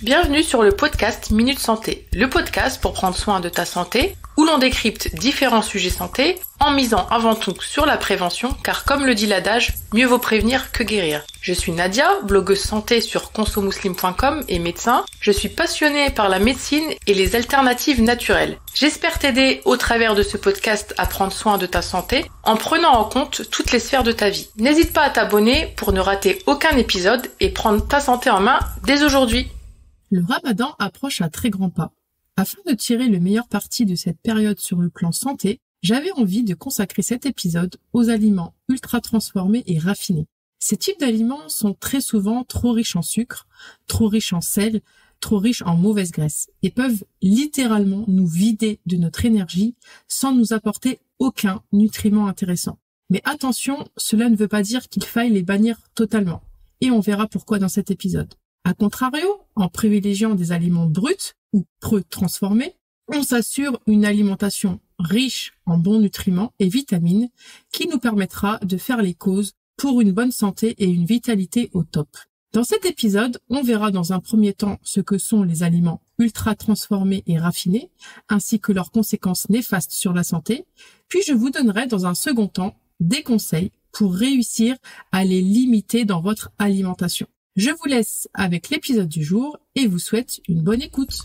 Bienvenue sur le podcast Minute Santé, le podcast pour prendre soin de ta santé, où l'on décrypte différents sujets santé en misant avant tout sur la prévention, car comme le dit l'adage, mieux vaut prévenir que guérir. Je suis Nadia, blogueuse santé sur consomuslim.com et médecin. Je suis passionnée par la médecine et les alternatives naturelles. J'espère t'aider au travers de ce podcast à prendre soin de ta santé en prenant en compte toutes les sphères de ta vie. N'hésite pas à t'abonner pour ne rater aucun épisode et prendre ta santé en main dès aujourd'hui. Le Ramadan approche à très grands pas. Afin de tirer le meilleur parti de cette période sur le plan santé, j'avais envie de consacrer cet épisode aux aliments ultra transformés et raffinés. Ces types d'aliments sont très souvent trop riches en sucre, trop riches en sel, trop riches en mauvaise graisse et peuvent littéralement nous vider de notre énergie sans nous apporter aucun nutriment intéressant. Mais attention, cela ne veut pas dire qu'il faille les bannir totalement. Et on verra pourquoi dans cet épisode. A contrario, en privilégiant des aliments bruts ou peu transformés, on s'assure une alimentation riche en bons nutriments et vitamines qui nous permettra de faire les causes pour une bonne santé et une vitalité au top. Dans cet épisode, on verra dans un premier temps ce que sont les aliments ultra transformés et raffinés, ainsi que leurs conséquences néfastes sur la santé, puis je vous donnerai dans un second temps des conseils pour réussir à les limiter dans votre alimentation. Je vous laisse avec l'épisode du jour et vous souhaite une bonne écoute.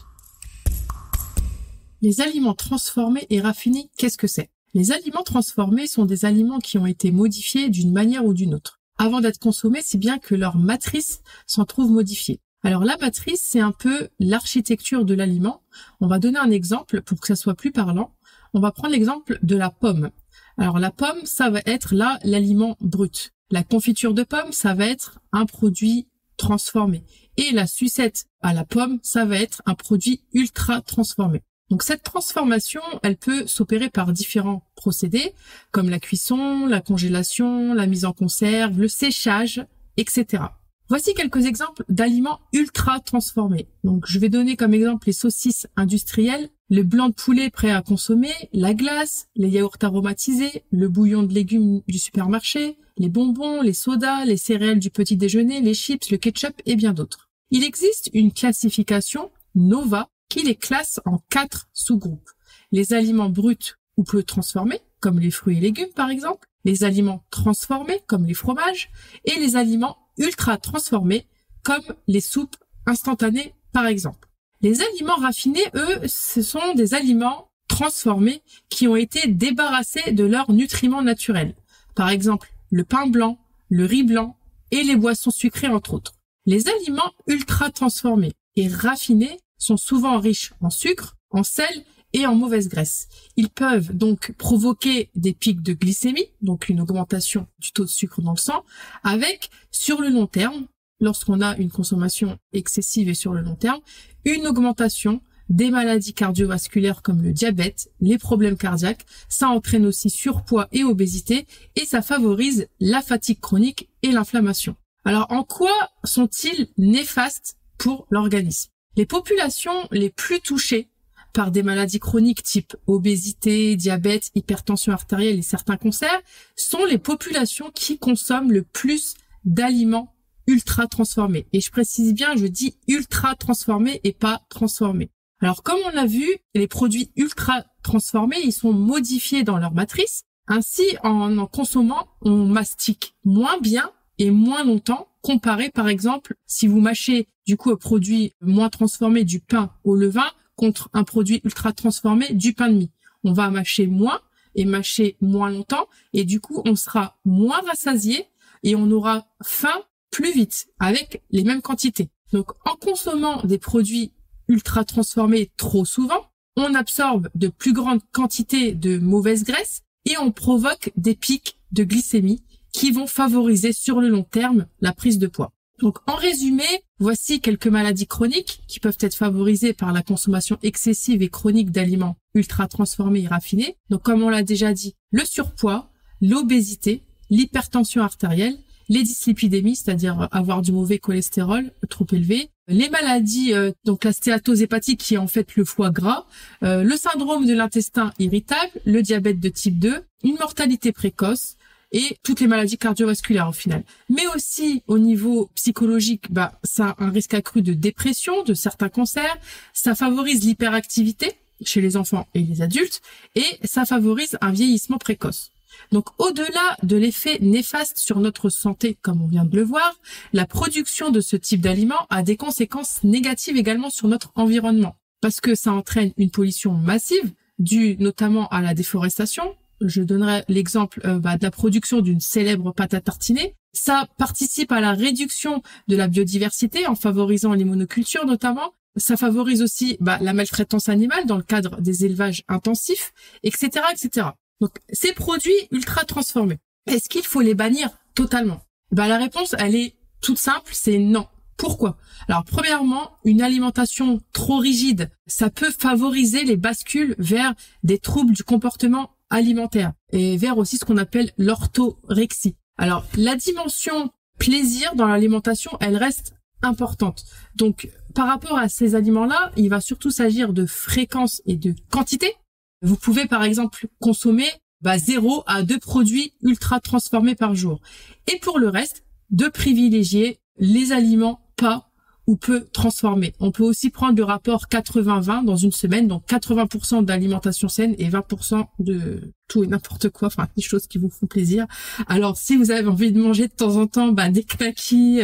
Les aliments transformés et raffinés, qu'est-ce que c'est? Les aliments transformés sont des aliments qui ont été modifiés d'une manière ou d'une autre. Avant d'être consommés, si bien que leur matrice s'en trouve modifiée. Alors la matrice, c'est un peu l'architecture de l'aliment. On va donner un exemple pour que ça soit plus parlant. On va prendre l'exemple de la pomme. Alors la pomme, ça va être là l'aliment brut. La confiture de pomme, ça va être un produit transformé. Et la sucette à la pomme, ça va être un produit ultra transformé. Donc cette transformation, elle peut s'opérer par différents procédés, comme la cuisson, la congélation, la mise en conserve, le séchage, etc. Voici quelques exemples d'aliments ultra transformés. Donc je vais donner comme exemple les saucisses industrielles, le blanc de poulet prêt à consommer, la glace, les yaourts aromatisés, le bouillon de légumes du supermarché, les bonbons, les sodas, les céréales du petit déjeuner, les chips, le ketchup et bien d'autres. Il existe une classification NOVA qui les classe en 4 sous-groupes. Les aliments bruts ou peu transformés, comme les fruits et légumes par exemple, les aliments transformés, comme les fromages, et les aliments ultra transformés, comme les soupes instantanées par exemple. Les aliments raffinés, eux, ce sont des aliments transformés qui ont été débarrassés de leurs nutriments naturels. Par exemple, le pain blanc, le riz blanc et les boissons sucrées entre autres. Les aliments ultra transformés et raffinés sont souvent riches en sucre, en sel et en mauvaise graisse. Ils peuvent donc provoquer des pics de glycémie, donc une augmentation du taux de sucre dans le sang, avec, sur le long terme, lorsqu'on a une consommation excessive et sur le long terme, une augmentation des maladies cardiovasculaires comme le diabète, les problèmes cardiaques. Ça entraîne aussi surpoids et obésité et ça favorise la fatigue chronique et l'inflammation. Alors en quoi sont-ils néfastes pour l'organisme? Les populations les plus touchées par des maladies chroniques type obésité, diabète, hypertension artérielle et certains cancers sont les populations qui consomment le plus d'aliments ultra transformés. Et je précise bien, je dis ultra transformés et pas transformés. Alors comme on l'a vu, les produits ultra transformés, ils sont modifiés dans leur matrice. Ainsi, en consommant, on mastique moins bien et moins longtemps, comparé par exemple si vous mâchez du coup un produit moins transformé du pain au levain contre un produit ultra transformé du pain de mie. On va mâcher moins et mâcher moins longtemps et du coup on sera moins rassasié et on aura faim plus vite avec les mêmes quantités. Donc en consommant des produits ultra transformés trop souvent, on absorbe de plus grandes quantités de mauvaise graisse et on provoque des pics de glycémie qui vont favoriser sur le long terme la prise de poids. Donc en résumé, voici quelques maladies chroniques qui peuvent être favorisées par la consommation excessive et chronique d'aliments ultra transformés et raffinés. Donc comme on l'a déjà dit, le surpoids, l'obésité, l'hypertension artérielle, les dyslipidémies, c'est-à-dire avoir du mauvais cholestérol trop élevé, les maladies, donc la stéatose hépatique qui est en fait le foie gras, le syndrome de l'intestin irritable, le diabète de type 2, une mortalité précoce, et toutes les maladies cardiovasculaires au final. Mais aussi au niveau psychologique, ça a un risque accru de dépression, de certains cancers, ça favorise l'hyperactivité chez les enfants et les adultes, et ça favorise un vieillissement précoce. Donc, au-delà de l'effet néfaste sur notre santé, comme on vient de le voir, la production de ce type d'aliments a des conséquences négatives également sur notre environnement, parce que ça entraîne une pollution massive, due notamment à la déforestation. Je donnerai l'exemple de la production d'une célèbre pâte à tartiner. Ça participe à la réduction de la biodiversité en favorisant les monocultures notamment. Ça favorise aussi la maltraitance animale dans le cadre des élevages intensifs, etc., etc. Donc, ces produits ultra transformés, est-ce qu'il faut les bannir totalement? La réponse, elle est toute simple, c'est non. Pourquoi? Alors, premièrement, une alimentation trop rigide, ça peut favoriser les bascules vers des troubles du comportement alimentaire et vers aussi ce qu'on appelle l'orthorexie. Alors, la dimension plaisir dans l'alimentation, elle reste importante. Donc, par rapport à ces aliments-là, il va surtout s'agir de fréquence et de quantité. Vous pouvez par exemple consommer 0 à 2 produits ultra transformés par jour. Et pour le reste, de privilégier les aliments pas ou peu transformés. On peut aussi prendre le rapport 80-20 dans une semaine, donc 80% d'alimentation saine et 20% de tout et n'importe quoi, enfin des choses qui vous font plaisir. Alors si vous avez envie de manger de temps en temps des knackis,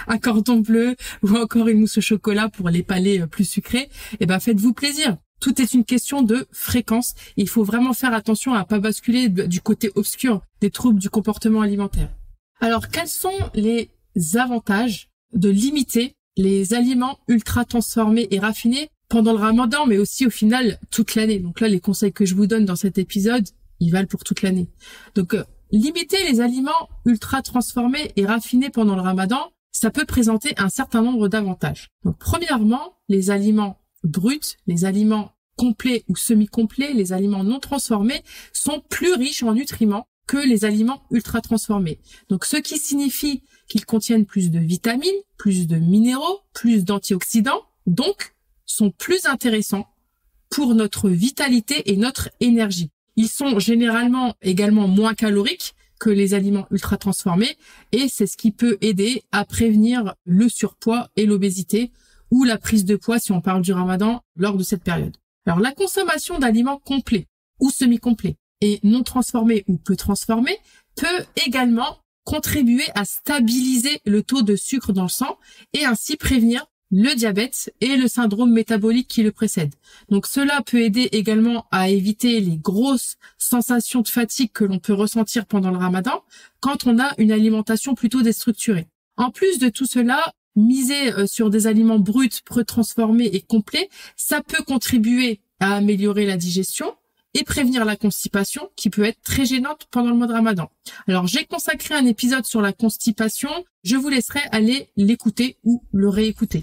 un cordon bleu ou encore une mousse au chocolat pour les palais plus sucrés, faites-vous plaisir. Tout est une question de fréquence. Il faut vraiment faire attention à pas basculer du côté obscur des troubles du comportement alimentaire. Alors, quels sont les avantages de limiter les aliments ultra transformés et raffinés pendant le Ramadan, mais aussi au final toute l'année? Donc là, les conseils que je vous donne dans cet épisode, ils valent pour toute l'année. Donc, limiter les aliments ultra transformés et raffinés pendant le Ramadan, ça peut présenter un certain nombre d'avantages. Donc, premièrement, les aliments bruts, les aliments complets ou semi-complets, les aliments non transformés sont plus riches en nutriments que les aliments ultra transformés. Donc, ce qui signifie qu'ils contiennent plus de vitamines, plus de minéraux, plus d'antioxydants, donc sont plus intéressants pour notre vitalité et notre énergie. Ils sont généralement également moins caloriques que les aliments ultra transformés et c'est ce qui peut aider à prévenir le surpoids et l'obésité ou la prise de poids si on parle du Ramadan lors de cette période. Alors la consommation d'aliments complets ou semi-complets et non transformés ou peu transformés peut également contribuer à stabiliser le taux de sucre dans le sang et ainsi prévenir le diabète et le syndrome métabolique qui le précède. Donc cela peut aider également à éviter les grosses sensations de fatigue que l'on peut ressentir pendant le Ramadan quand on a une alimentation plutôt déstructurée. En plus de tout cela, miser sur des aliments bruts, peu transformés et complets, ça peut contribuer à améliorer la digestion et prévenir la constipation qui peut être très gênante pendant le mois de Ramadan. Alors j'ai consacré un épisode sur la constipation, je vous laisserai aller l'écouter ou le réécouter.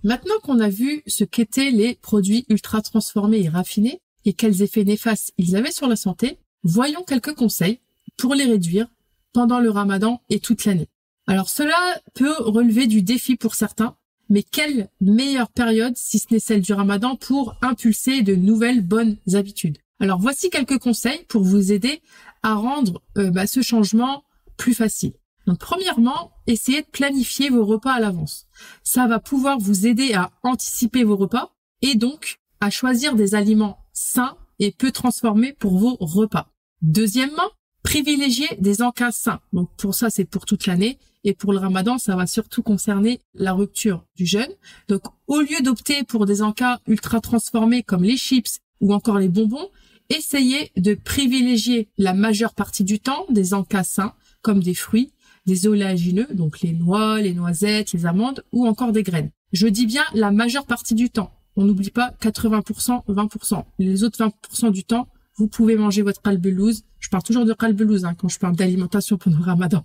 Maintenant qu'on a vu ce qu'étaient les produits ultra transformés et raffinés et quels effets néfastes ils avaient sur la santé, voyons quelques conseils pour les réduire pendant le Ramadan et toute l'année. Alors cela peut relever du défi pour certains, mais quelle meilleure période, si ce n'est celle du Ramadan, pour impulser de nouvelles bonnes habitudes. Alors voici quelques conseils pour vous aider à rendre ce changement plus facile. Donc premièrement, essayez de planifier vos repas à l'avance. Ça va pouvoir vous aider à anticiper vos repas et donc à choisir des aliments sains et peu transformés pour vos repas. Deuxièmement, privilégiez des encas sains. Donc pour ça, c'est pour toute l'année. Et pour le Ramadan, ça va surtout concerner la rupture du jeûne. Donc au lieu d'opter pour des encas ultra transformés comme les chips ou encore les bonbons, essayez de privilégier la majeure partie du temps des encas sains comme des fruits, des oléagineux, donc les noix, les noisettes, les amandes ou encore des graines. Je dis bien la majeure partie du temps. On n'oublie pas 80%, 20%. Les autres 20% du temps, vous pouvez manger votre qalbelouz. Je parle toujours de qalbelouz quand je parle d'alimentation pendant le Ramadan.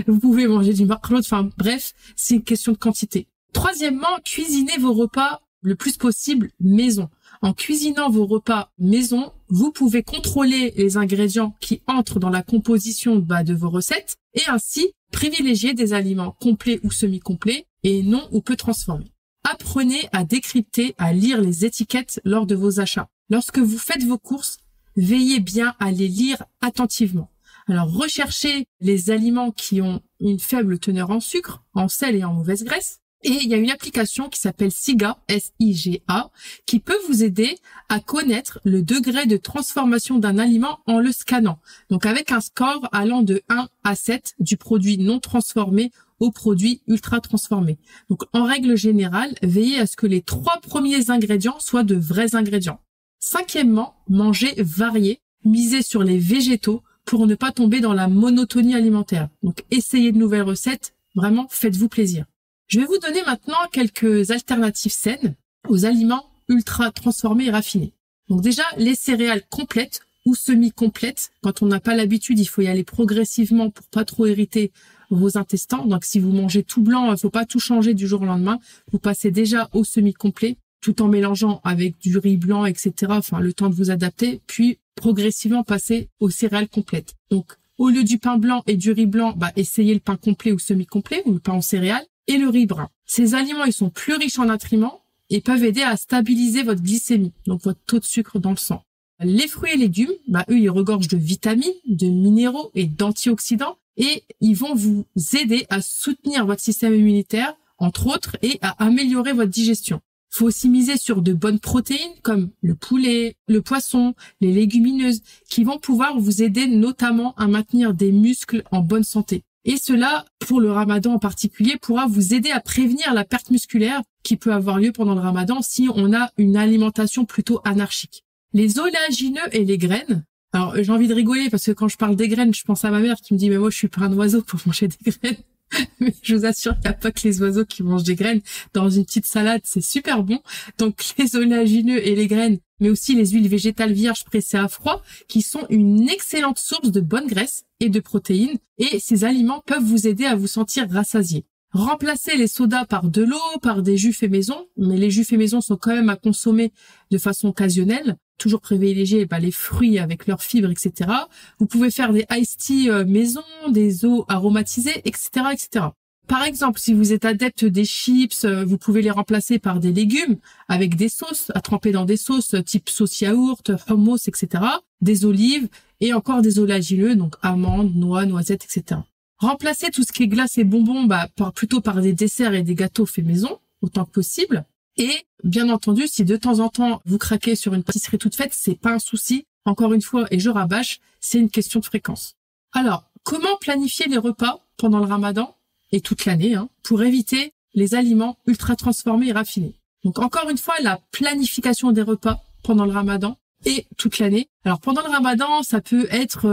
Vous pouvez manger du makhloud, enfin bref, c'est une question de quantité. Troisièmement, cuisinez vos repas le plus possible maison. En cuisinant vos repas maison, vous pouvez contrôler les ingrédients qui entrent dans la composition de vos recettes et ainsi privilégier des aliments complets ou semi-complets et non ou peu transformés. Apprenez à décrypter, à lire les étiquettes lors de vos achats. Lorsque vous faites vos courses, veillez bien à les lire attentivement. Alors, recherchez les aliments qui ont une faible teneur en sucre, en sel et en mauvaise graisse. Et il y a une application qui s'appelle SIGA, S-I-G-A, qui peut vous aider à connaître le degré de transformation d'un aliment en le scannant. Donc, avec un score allant de 1 à 7 du produit non transformé au produit ultra transformé. Donc, en règle générale, veillez à ce que les 3 premiers ingrédients soient de vrais ingrédients. Cinquièmement, mangez varié, misez sur les végétaux pour ne pas tomber dans la monotonie alimentaire. Donc, essayez de nouvelles recettes. Vraiment, faites-vous plaisir. Je vais vous donner maintenant quelques alternatives saines aux aliments ultra transformés et raffinés. Donc déjà, les céréales complètes ou semi-complètes. Quand on n'a pas l'habitude, il faut y aller progressivement pour pas trop irriter vos intestins. Donc si vous mangez tout blanc, il faut pas tout changer du jour au lendemain. Vous passez déjà au semi-complet tout en mélangeant avec du riz blanc, etc. Enfin, le temps de vous adapter, puis progressivement passer aux céréales complètes. Donc, au lieu du pain blanc et du riz blanc, essayez le pain complet ou semi-complet ou le pain en céréales et le riz brun. Ces aliments, ils sont plus riches en nutriments et peuvent aider à stabiliser votre glycémie, donc votre taux de sucre dans le sang. Les fruits et légumes, eux, ils regorgent de vitamines, de minéraux et d'antioxydants et ils vont vous aider à soutenir votre système immunitaire, entre autres, et à améliorer votre digestion. Il faut aussi miser sur de bonnes protéines comme le poulet, le poisson, les légumineuses qui vont pouvoir vous aider notamment à maintenir des muscles en bonne santé. Et cela, pour le ramadan en particulier, pourra vous aider à prévenir la perte musculaire qui peut avoir lieu pendant le ramadan si on a une alimentation plutôt anarchique. Les oléagineux et les graines. Alors, j'ai envie de rigoler parce que quand je parle des graines, je pense à ma mère qui me dit « Mais moi, je suis pas un oiseau pour manger des graines. » Mais je vous assure qu'il n'y a pas que les oiseaux qui mangent des graines. Dans une petite salade, c'est super bon. Donc, les oléagineux et les graines, mais aussi les huiles végétales vierges pressées à froid, qui sont une excellente source de bonne graisse et de protéines. Et ces aliments peuvent vous aider à vous sentir rassasié. Remplacez les sodas par de l'eau, par des jus faits maison, mais les jus faits maison sont quand même à consommer de façon occasionnelle. Toujours privilégier les fruits avec leurs fibres, etc. Vous pouvez faire des iced tea maison, des eaux aromatisées, etc., etc. Par exemple, si vous êtes adepte des chips, vous pouvez les remplacer par des légumes avec des sauces à tremper dans des sauces type sauce yaourt, hummus, etc. Des olives et encore des oléagineux, donc amandes, noix, noisettes, etc. Remplacez tout ce qui est glace et bonbons plutôt par des desserts et des gâteaux faits maison, autant que possible. Et bien entendu, si de temps en temps vous craquez sur une pâtisserie toute faite, c'est pas un souci. Encore une fois, et je rabâche, c'est une question de fréquence. Alors, comment planifier les repas pendant le ramadan et toute l'année pour éviter les aliments ultra transformés et raffinés? Donc encore une fois, la planification des repas pendant le ramadan et toute l'année. Alors pendant le ramadan, ça peut être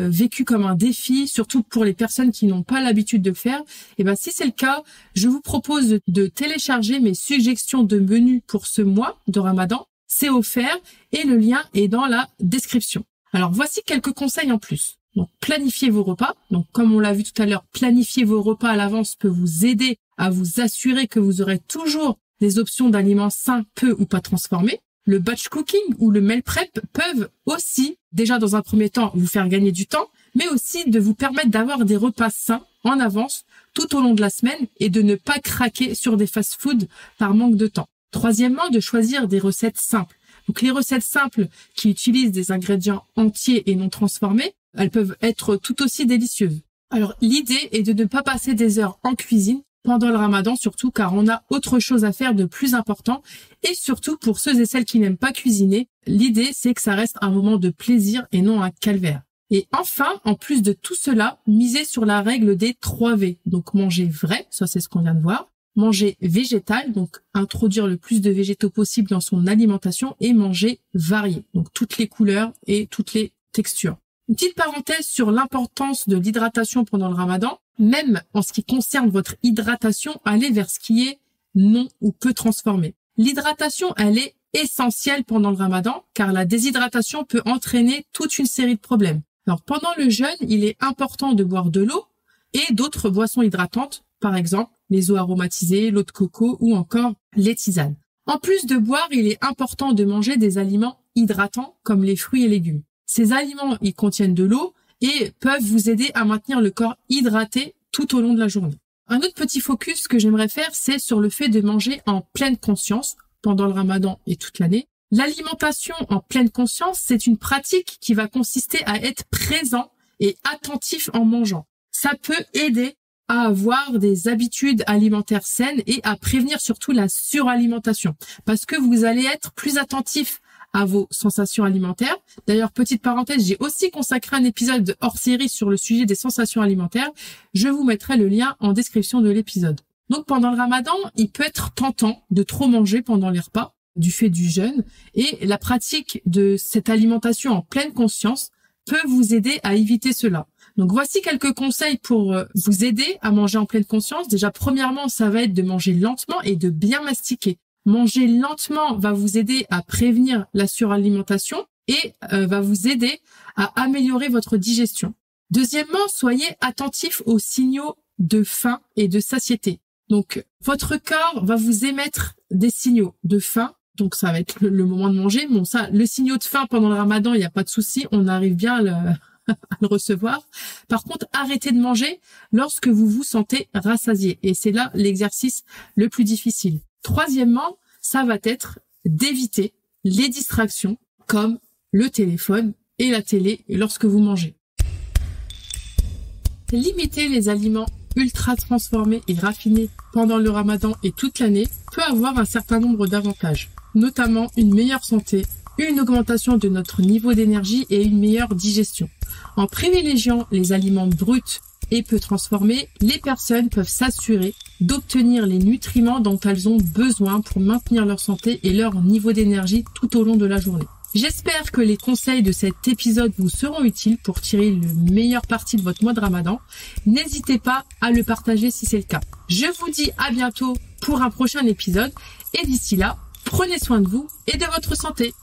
vécu comme un défi, surtout pour les personnes qui n'ont pas l'habitude de le faire. Et si c'est le cas, je vous propose de télécharger mes suggestions de menus pour ce mois de ramadan. C'est offert et le lien est dans la description. Alors voici quelques conseils en plus. Donc planifiez vos repas. Donc comme on l'a vu tout à l'heure, planifier vos repas à l'avance peut vous aider à vous assurer que vous aurez toujours des options d'aliments sains, peu ou pas transformés. Le batch cooking ou le meal prep peuvent aussi, déjà dans un premier temps, vous faire gagner du temps, mais aussi de vous permettre d'avoir des repas sains en avance tout au long de la semaine et de ne pas craquer sur des fast-foods par manque de temps. Troisièmement, de choisir des recettes simples. Donc les recettes simples qui utilisent des ingrédients entiers et non transformés, elles peuvent être tout aussi délicieuses. Alors l'idée est de ne pas passer des heures en cuisine pendant le ramadan, surtout car on a autre chose à faire de plus important. Et surtout pour ceux et celles qui n'aiment pas cuisiner, l'idée c'est que ça reste un moment de plaisir et non un calvaire. Et enfin, en plus de tout cela, misez sur la règle des 3 V. Donc manger vrai, ça c'est ce qu'on vient de voir. Manger végétal, donc introduire le plus de végétaux possible dans son alimentation. Et manger varié, donc toutes les couleurs et toutes les textures. Une petite parenthèse sur l'importance de l'hydratation pendant le ramadan. Même en ce qui concerne votre hydratation, allez vers ce qui est non ou peu transformé. L'hydratation, elle est essentielle pendant le ramadan, car la déshydratation peut entraîner toute une série de problèmes. Alors, pendant le jeûne, il est important de boire de l'eau et d'autres boissons hydratantes, par exemple les eaux aromatisées, l'eau de coco ou encore les tisanes. En plus de boire, il est important de manger des aliments hydratants comme les fruits et légumes. Ces aliments, ils contiennent de l'eau et peuvent vous aider à maintenir le corps hydraté tout au long de la journée. Un autre petit focus que j'aimerais faire, c'est sur le fait de manger en pleine conscience pendant le ramadan et toute l'année. L'alimentation en pleine conscience, c'est une pratique qui va consister à être présent et attentif en mangeant. Ça peut aider à avoir des habitudes alimentaires saines et à prévenir surtout la suralimentation, parce que vous allez être plus attentif à vos sensations alimentaires. D'ailleurs, petite parenthèse, j'ai aussi consacré un épisode hors-série sur le sujet des sensations alimentaires. Je vous mettrai le lien en description de l'épisode. Donc, pendant le ramadan, il peut être tentant de trop manger pendant les repas, du fait du jeûne, et la pratique de cette alimentation en pleine conscience peut vous aider à éviter cela. Donc voici quelques conseils pour vous aider à manger en pleine conscience. Déjà, premièrement, ça va être de manger lentement et de bien mastiquer. Manger lentement va vous aider à prévenir la suralimentation et va vous aider à améliorer votre digestion. Deuxièmement, soyez attentif aux signaux de faim et de satiété. Donc votre corps va vous émettre des signaux de faim. Donc ça va être le moment de manger. Bon, ça, le signal de faim pendant le ramadan, il n'y a pas de souci, on arrive bien à le recevoir. Par contre, arrêtez de manger lorsque vous vous sentez rassasié. Et c'est là l'exercice le plus difficile. Troisièmement, ça va être d'éviter les distractions comme le téléphone et la télé lorsque vous mangez. Limiter les aliments ultra transformés et raffinés pendant le ramadan et toute l'année peut avoir un certain nombre d'avantages, notamment une meilleure santé, une augmentation de notre niveau d'énergie et une meilleure digestion. En privilégiant les aliments bruts et peu transformés, les personnes peuvent s'assurer d'obtenir les nutriments dont elles ont besoin pour maintenir leur santé et leur niveau d'énergie tout au long de la journée. J'espère que les conseils de cet épisode vous seront utiles pour tirer le meilleur parti de votre mois de ramadan. N'hésitez pas à le partager si c'est le cas. Je vous dis à bientôt pour un prochain épisode et d'ici là, prenez soin de vous et de votre santé.